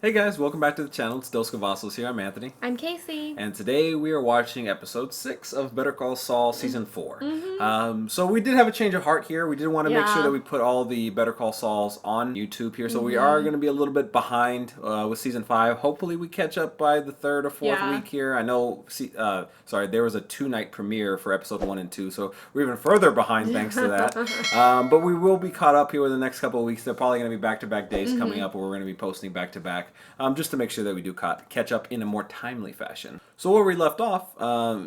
Hey guys, welcome back to the channel. It's Dos Cavazos here. I'm Anthony. I'm Casey. And today we are watching episode 6 of Better Call Saul season 4. So we did have a change of heart here. We did want to make sure that we put all the Better Call Sauls on YouTube here. So we are going to be a little bit behind with season 5. Hopefully we catch up by the 3rd or 4th week here. I know, there was a 2-night premiere for episode 1 and 2. So we're even further behind thanks to that. But we will be caught up here in the next couple of weeks. They're probably going to be back-to-back days coming up where we're going to be posting back-to-back. Just to make sure that we do catch up in a more timely fashion. So where we left off,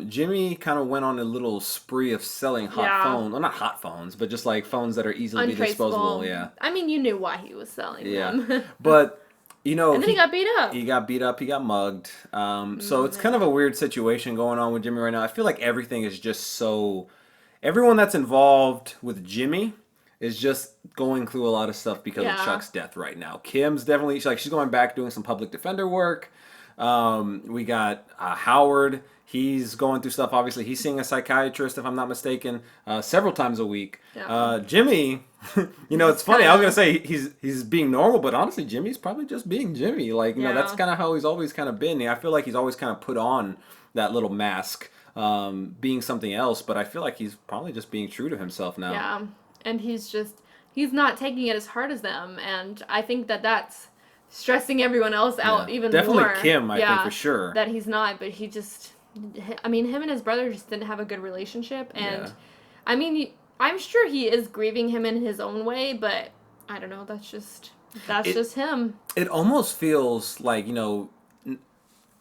Jimmy kind of went on a little spree of selling hot phones. Well, not hot phones, but just like phones that are easily disposable. Yeah. I mean, you knew why he was selling them. But, you know... And then he got beat up. He got beat up. He got mugged. So it's kind of a weird situation going on with Jimmy right now. I feel like everything is just so... Everyone that's involved with Jimmy is just going through a lot of stuff because of Chuck's death right now. Kim's definitely, she's going back doing some public defender work. We got Howard. He's going through stuff. Obviously, he's seeing a psychiatrist, if I'm not mistaken, several times a week. Jimmy, you know, it's funny. I was going to say he's being normal, but honestly, Jimmy's probably just being Jimmy. Like, you know, that's kind of how he's always kind of been. I feel like he's always kind of put on that little mask, being something else, but I feel like he's probably just being true to himself now. Yeah. And he's not taking it as hard as them. And I think that's stressing everyone else out even more. Definitely Kim, I think, for sure. That he's not, but he just, I mean, him and his brother just didn't have a good relationship. And, I mean, I'm sure he is grieving him in his own way, but I don't know, that's just him. It almost feels like, you know,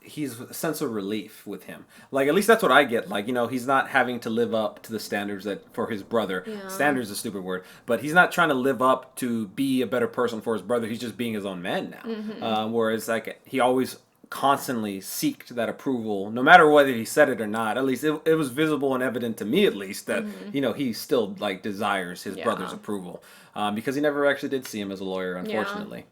he's a sense of relief with him. Like, at least that's what I get. Like, you know, he's not having to live up to the standards that for his brother. Standards is a stupid word. But he's not trying to live up to be a better person for his brother. He's just being his own man now. Whereas, like, he always constantly seeked that approval, no matter whether he said it or not. At least it was visible and evident to me, at least, that, you know, he still, like, desires his brother's approval. Because he never actually did see him as a lawyer, unfortunately.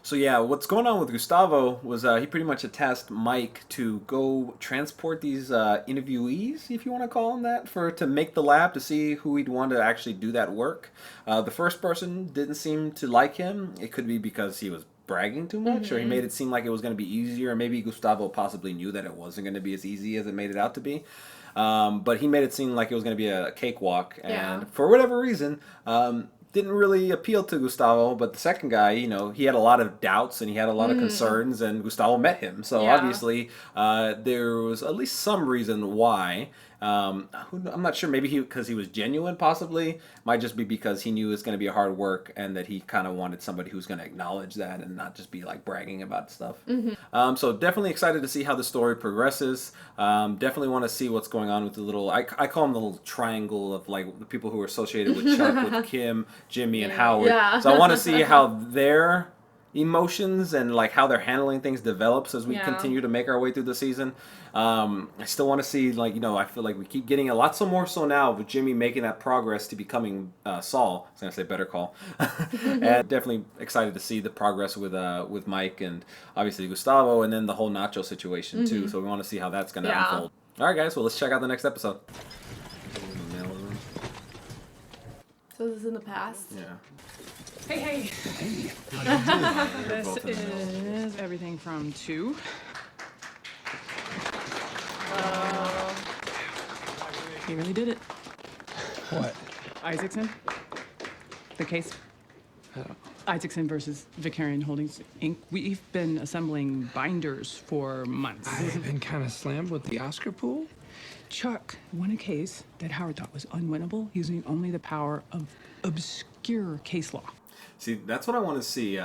So yeah, what's going on with Gustavo was he pretty much tasked Mike to go transport these interviewees, if you want to call them that, to make the lab to see who he'd want to actually do that work. The first person didn't seem to like him. It could be because he was bragging too much, or he made it seem like it was going to be easier, or maybe Gustavo possibly knew that it wasn't going to be as easy as it made it out to be. But he made it seem like it was going to be a cakewalk, and for whatever reason, didn't really appeal to Gustavo. But the second guy, you know, he had a lot of doubts and he had a lot of concerns, and Gustavo met him. So obviously there was at least some reason why. I'm not sure, maybe because he was genuine, possibly. Might just be because he knew it was going to be a hard work, and that he kind of wanted somebody who's going to acknowledge that and not just be like bragging about stuff. So definitely excited to see how the story progresses. Definitely want to see what's going on with the little, I call them the little triangle of like the people who are associated with Chuck, with Kim, Jimmy, and Howard. So I want to see how their emotions and like how they're handling things develops as we continue to make our way through the season. I still want to see, like, you know, I feel like we keep getting a lot more so now with Jimmy making that progress to becoming Saul. I was going to say Better Call. And definitely excited to see the progress with Mike and obviously Gustavo, and then the whole Nacho situation too. So we want to see how that's going to unfold. All right, guys. Well, let's check out the next episode. So this is in the past? Yeah. Hey. This is everything from 2. He really did it. What? Isaacson. The case. Isaacson versus Vicarian Holdings, Inc. We've been assembling binders for months. I've been kind of slammed with the Oscar pool. Chuck won a case that Howard thought was unwinnable using only the power of obscure case law. See, that's what I want to see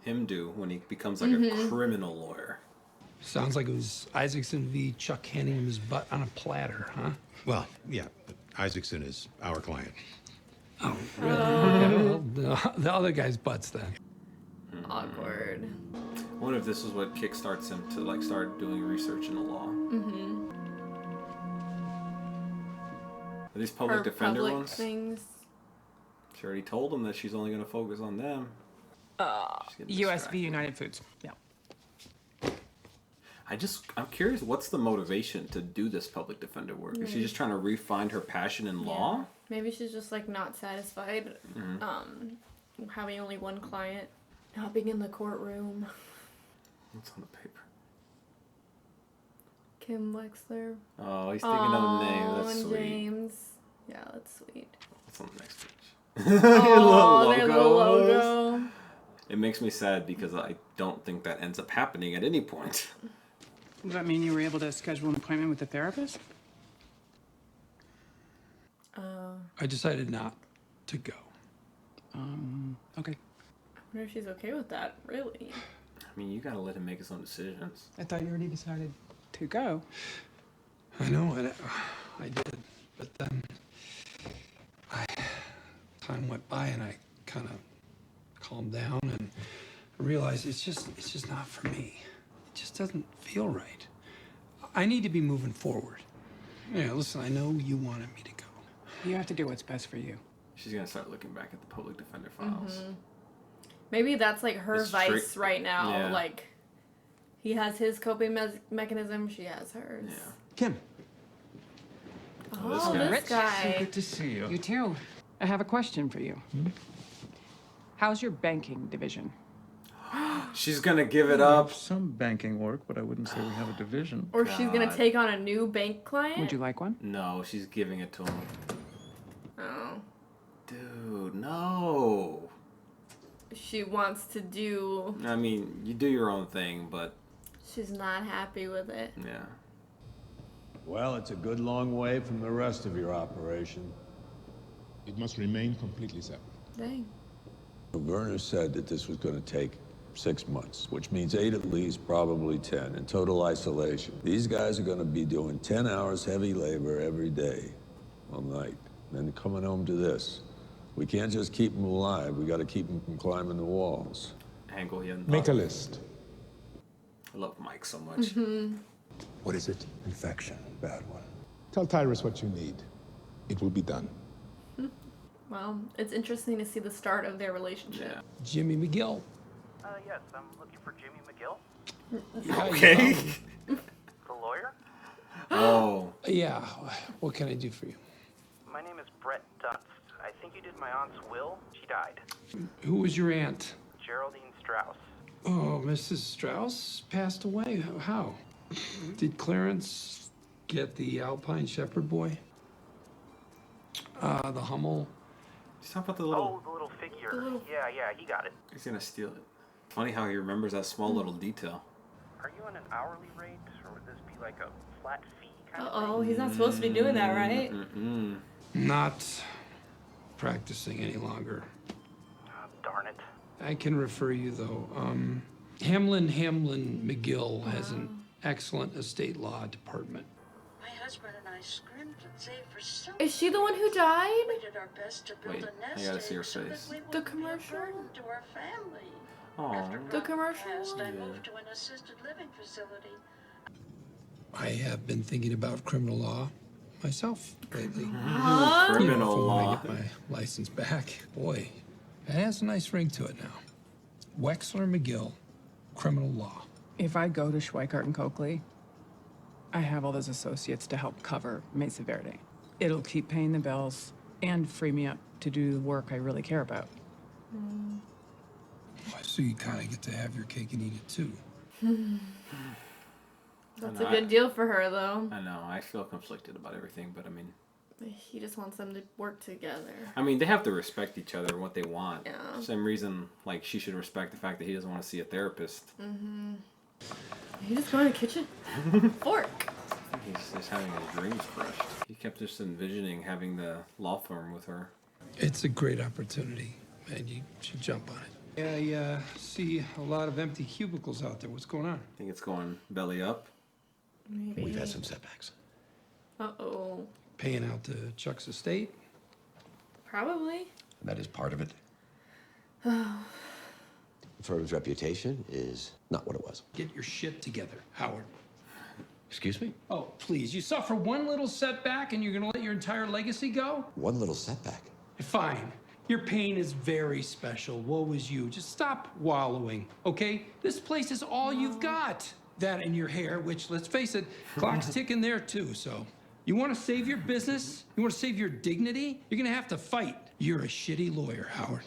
him do when he becomes like a criminal lawyer. Sounds like it was Isaacson v. Chuck handing him his butt on a platter, huh? Well, yeah, but Isaacson is our client. Oh, really? Yeah, well, the other guy's butts then. Awkward. I wonder if this is what kickstarts him to like start doing research in the law. Are these public defender ones? Things. She already told him that she's only going to focus on them. US v. United Foods. Yeah. I'm curious, what's the motivation to do this public defender work? Is she just trying to refine her passion in law? Maybe she's just like not satisfied having only one client, not being in the courtroom. What's on the paper? Kim Wexler. Oh, he's thinking of the name. That's and sweet. James. Yeah, that's sweet. What's on the next page? Oh, their little logo. It makes me sad because I don't think that ends up happening at any point. Does that mean you were able to schedule an appointment with a therapist? I decided not to go. Okay. I wonder if she's okay with that, really. I mean, you gotta let him make his own decisions. I thought you already decided to go. I know, and I did, but then time went by, and I kind of calmed down and realized it's just not for me. It just doesn't feel right. I need to be moving forward. Yeah, listen, I know you wanted me to go. You have to do what's best for you. She's gonna start looking back at the public defender files. Maybe that's like her It's vice right now. Yeah. Like, he has his coping mechanism, she has hers. Yeah. Kim. Oh, this this So guy. good to see you. You too. I have a question for you. How's your banking division? She's gonna give it up. Some banking work, but I wouldn't say we have a division. Or she's gonna God. take on a new bank client. Would you like one? No, she's giving it to him. Oh. Dude, no. She wants to do. I mean, you do your own thing, but She's not happy with it. yeah. Well, it's a good long way from the rest of your operation. It must remain completely separate. Dang. Werner said that this was going to take 6 months, which means 8 at least, probably 10, in total isolation. These guys are going to be doing 10 hours heavy labor every day, all night, then coming home to this. We can't just keep them alive. We got to keep them from climbing the walls. Angle he hadn't Make thought a of. list. I love Mike so much. What is it? Infection. Bad one. Tell Tyrus what you need. It will be done. Well, it's interesting to see the start of their relationship. Yeah. Jimmy McGill. Yes, I'm looking for Jimmy McGill, Okay. the lawyer. Oh. Yeah, what can I do for you? My name is Brett Dutz. I think you did my aunt's will. She died. Who was your aunt? Geraldine Strauss. Oh, Mrs. Strauss passed away. How? Did Clarence get the Alpine Shepherd boy? The Hummel? He's talking about the Oh, little. the little figure. The little- Yeah, he got it. He's gonna steal it. Funny how he remembers that small little detail. Are you on an hourly rate, or would this be like a flat fee kind of Uh-oh, he's not supposed to be doing that, right? Mm-mm. Not practicing any longer. thing? Darn it. I can refer you, though. Hamlin McGill has an excellent estate law department. My husband and I scrimped and saved for so Is she the one who died? we did our best to build Wait, a I nest gotta see her egg so that face. we The wouldn't be a commercial? burden to our family. Aw. After The Ron commercial passed, I one? moved to an assisted living facility. I have been thinking about criminal law myself lately. Huh? Criminal When I law. get my license back. Boy, it has a nice ring to it now. Wexler McGill, criminal law. If I go to Schweikart and Coakley, I have all those associates to help cover Mesa Verde. It'll keep paying the bills and free me up to do the work I really care about. So you kind of get to have your cake and eat it too. That's I a know, good deal for her, though. I know. I feel conflicted about everything, but I mean, He just wants them to work together. they have to respect each other and what they want. Yeah. Same reason, like she should respect the fact that he doesn't want to see a therapist. He just going to the kitchen? Fork. I think he's just having his dreams crushed. He kept just envisioning having the law firm with her. It's a great opportunity, and you should jump on it. I see a lot of empty cubicles out there. What's going on? I think it's going belly up. Maybe. We've had some setbacks. Uh-oh. Paying out to Chuck's estate? Probably. That is part of it. The firm's reputation is not what it was. Get your shit together, Howard. Excuse me? Oh, please. You suffer one little setback and you're gonna let your entire legacy go? One little setback. Fine. Your pain is very special. Woe is you. Just stop wallowing, okay? This place is all you've got. That and your hair, which, let's face it, clock's ticking there too, so. You want to save your business? You want to save your dignity? You're going to have to fight. You're a shitty lawyer, Howard.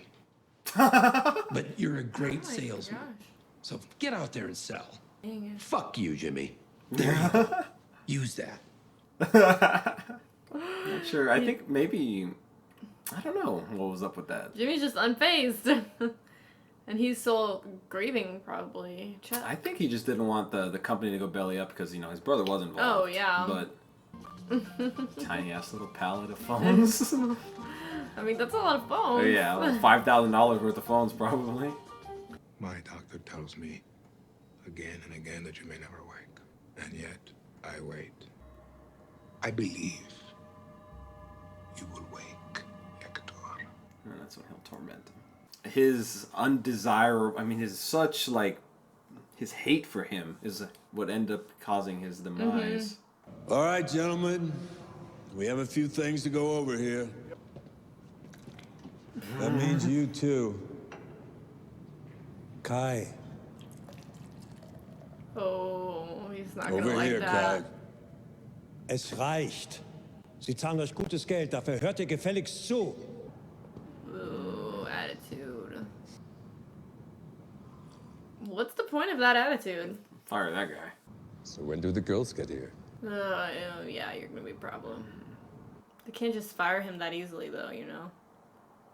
But you're a great salesman. Gosh. So get out there and sell. Dang it. Fuck you, Jimmy. There you go. Use that. Not sure. I think maybe, I don't know what was up with that. Jimmy's just unfazed. And he's still grieving, probably. I think he just didn't want the company to go belly up because, his brother was involved. Oh, yeah. But tiny ass little pallet of phones. I mean, that's a lot of phones. Yeah, like $5,000 worth of phones, probably. My doctor tells me again and again that you may never wake. And yet, I wait. I believe you will wake, Hector. And that's when he'll torment him. His undesirable, his hate for him is what ended up causing his demise. All right, gentlemen. We have a few things to go over here. That means you too. Kai. Oh, he's not Over gonna like here, that. Kai. Es reicht. Sie zahlen euch gutes Geld, dafür hört ihr gefälligst zu. Ooh, attitude. What's the point of that attitude? Fire that guy. So when do the girls get here? Yeah, you're gonna be a problem. They can't just fire him that easily, though,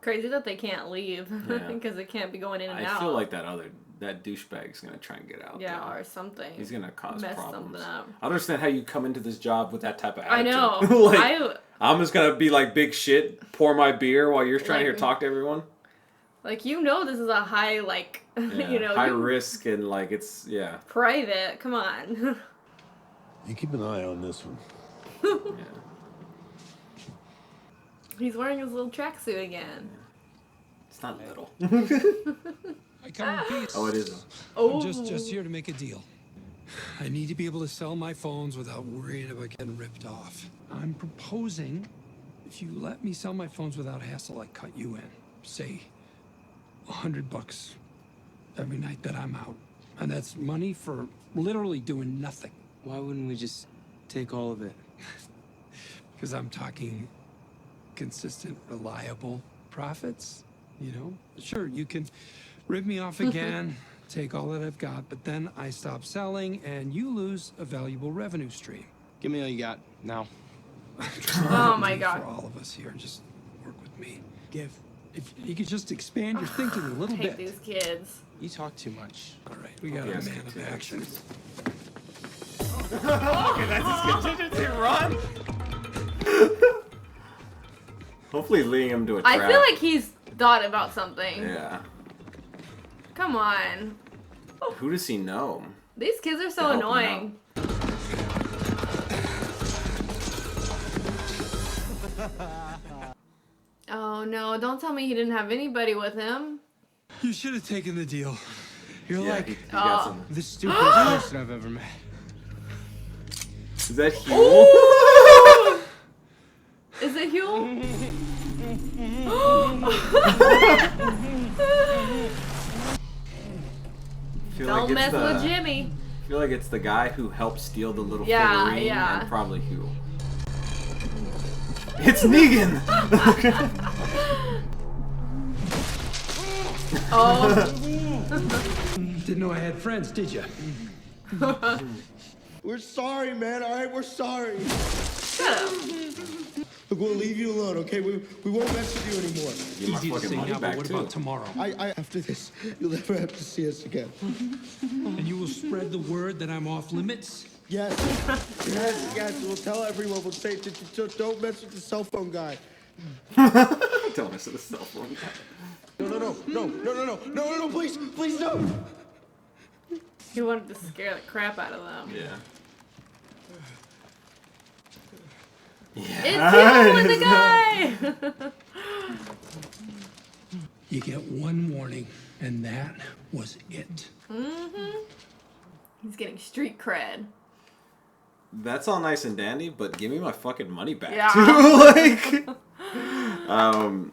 Crazy that they can't leave because they can't be going in and out. I feel like that douchebag's gonna try and get out. Yeah, though. or something. He's gonna cause mess problems. something up. I don't understand how you come into this job with that type of I attitude. know. I'm just gonna be like big shit, pour my beer while you're trying to talk to everyone. This is a high, high risk and it's private. Come on. You keep an eye on this one. Yeah. He's wearing his little tracksuit again. It's not little. I come in peace. Oh, it is. Oh. I'm just here to make a deal. I need to be able to sell my phones without worrying about getting ripped off. I'm proposing if you let me sell my phones without hassle, I cut you in. Say $100 every night that I'm out. And that's money for literally doing nothing. Why wouldn't we just take all of it? Because I'm talking consistent, reliable profits, Sure, you can rip me off again, take all that I've got, but then I stop selling and you lose a valuable revenue stream. Give me all you got, now. Oh my God. For all of us here, just work with me. If you could just expand your thinking a little bit. These kids. You talk too much. All right, we got a man of action. Okay, that's his contingency run. Hopefully leading him to a trap. I feel like he's thought about something. Yeah. Come on. Who does he know? These kids are so annoying. Oh no, don't tell me he didn't have anybody with him. You should have taken the deal. You're he got some. The stupidest person I've ever met. Is that Huel? Is it Huel? Don't mess with Jimmy. I feel like it's the guy who helped steal the little Yeah, figurine yeah. and probably Huel. It's Negan! Oh. Didn't know I had friends, did you? We're sorry, man. All right, we're sorry. Shut up. Look, we'll leave you alone, okay? We won't mess with you anymore. Get my Easy to fucking say money now, but back what too. about tomorrow? After this, you'll never have to see us again. And you will spread the word that I'm off limits? Yes. Yes. We'll tell everyone. We'll say, don't mess with the cell phone guy. Don't mess with the cell phone guy. No, please, no. He wanted to scare the crap out of them. Yeah. It's Huel and the guy! You get one warning, and that was it. Mm-hmm. He's getting street cred. That's all nice and dandy, but give me my fucking money back Yeah. too.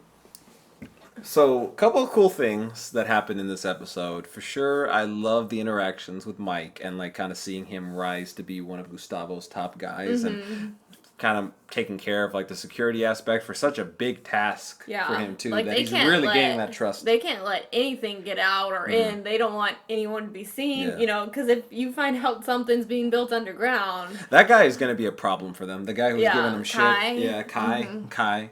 So, a couple of cool things that happened in this episode. For sure, I love the interactions with Mike and kind of seeing him rise to be one of Gustavo's top guys and kind of taking care of like the security aspect for such a big task for him too. Like, that he's really gaining that trust. They can't let anything get out or in. They don't want anyone to be seen, you know, because if you find out something's being built underground, that guy is going to be a problem for them. The guy who's giving them Kai. shit. Yeah, Kai.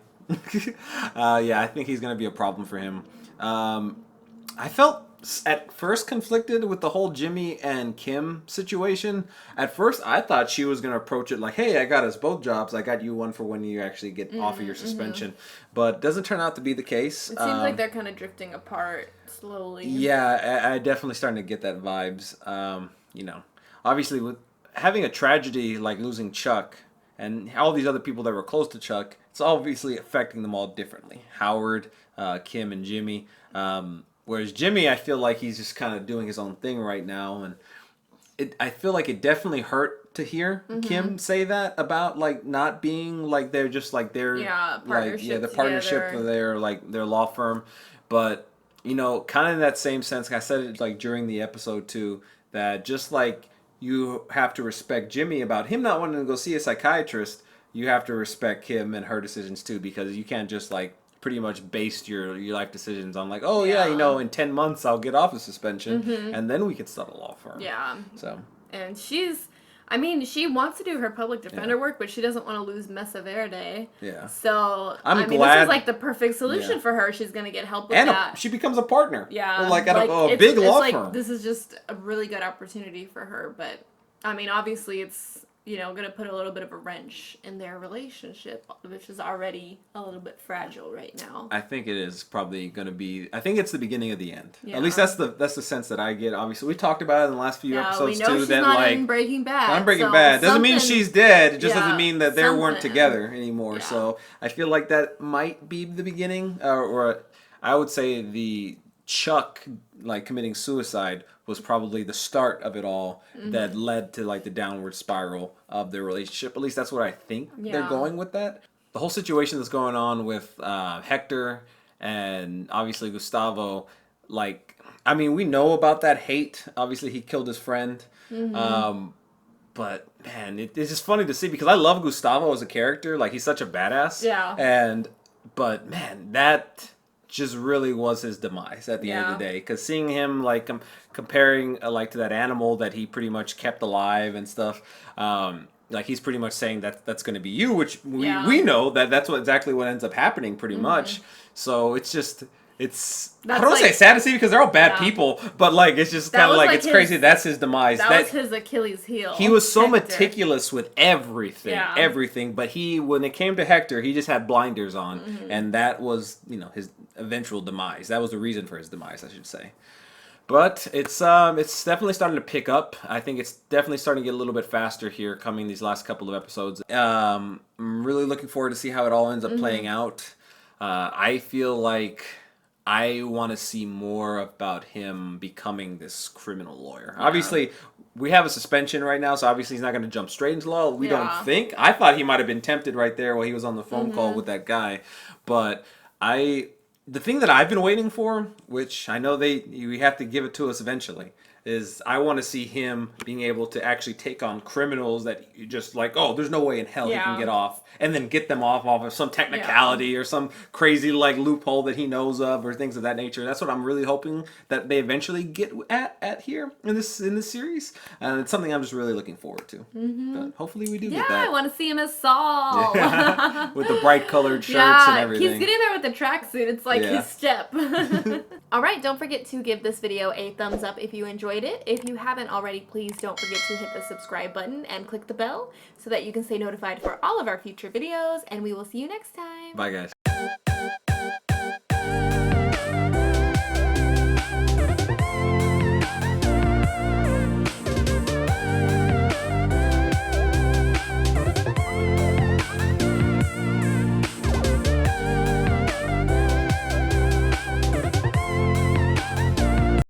Yeah, I think he's going to be a problem for him. I felt at first conflicted with the whole Jimmy and Kim situation. At first, I thought she was going to approach it like, hey, I got us both jobs. I got you one for when you actually get off of your suspension. But it doesn't turn out to be the case. It seems like they're kind of drifting apart slowly. Yeah, I definitely starting to get that vibes. You know, obviously with having a tragedy like losing Chuck and all these other people that were close to Chuck, it's obviously affecting them all differently. Howard, Kim, and Jimmy. Whereas Jimmy, I feel like he's just kind of doing his own thing right now, and I feel like it definitely hurt to hear Kim say that about like not being like they're just like their the partnership for their like their law firm, but you know, kind of in that same sense, I said it like during the episode too, that just like you have to respect Jimmy about him not wanting to go see a psychiatrist, you have to respect Kim and her decisions too, because you can't just like pretty much based your life decisions on like, oh yeah, you know, in 10 months I'll get off of suspension and then we can start a law firm. Yeah. So. And she wants to do her public defender work, but she doesn't want to lose Mesa Verde. Yeah. So, I mean, this is like the perfect solution for her. She's going to get help with that. She becomes a partner. Yeah. Like at a big law firm. This is just a really good opportunity for her. But, I mean, obviously it's, you know, going to put a little bit of a wrench in their relationship, which is already a little bit fragile right now. I think it is probably going to be. I think it's the beginning of the end. Yeah. At least that's the sense that I get. Obviously, we talked about it in the last few episodes we know too. She's that not like in Breaking Bad. Not in Breaking Bad doesn't mean she's dead. It just doesn't mean that they weren't together anymore. Yeah. So I feel like that might be the beginning, or I would say the Chuck like committing suicide was probably the start of it all that led to like the downward spiral of their relationship. At least that's what I think they're going with that. The whole situation that's going on with Hector and obviously Gustavo, like, I mean, we know about that hate. Obviously, he killed his friend. But man, it's just funny to see because I love Gustavo as a character. Like, he's such a badass. Yeah. But man, that just really was his demise at the end of the day, because seeing him like comparing like to that animal that he pretty much kept alive and stuff, like he's pretty much saying that that's going to be you, which we know that's exactly what ends up happening pretty much. So it's just I don't want to say sad to see because they're all bad people, but like it's just kind of like it's crazy. That's his demise. That was his Achilles heel. He was so meticulous with everything. But when it came to Hector, he just had blinders on, and that was his eventual demise. That was the reason for his demise, I should say. But it's definitely starting to pick up. I think it's definitely starting to get a little bit faster here, coming these last couple of episodes. I'm really looking forward to see how it all ends up playing out. I feel like I want to see more about him becoming this criminal lawyer. Yeah. Obviously, we have a suspension right now, so obviously he's not going to jump straight into law. We don't think. I thought he might have been tempted right there while he was on the phone call with that guy. But the thing that I've been waiting for, which I know we have to give it to us eventually, is I want to see him being able to actually take on criminals that you just like, oh, there's no way in hell he can get off, and then get them off of some technicality or some crazy like loophole that he knows of or things of that nature. That's what I'm really hoping that they eventually get at here in this series, and it's something I'm just really looking forward to. But hopefully we do get that. Yeah, I want to see him as Saul. Yeah. With the bright colored shirts and everything. He's getting there with the tracksuit. It's like his step. All right, don't forget to give this video a thumbs up if you enjoyed it. If you haven't already, please don't forget to hit the subscribe button and click the bell so that you can stay notified for all of our future videos, and we will see you next time. Bye, guys.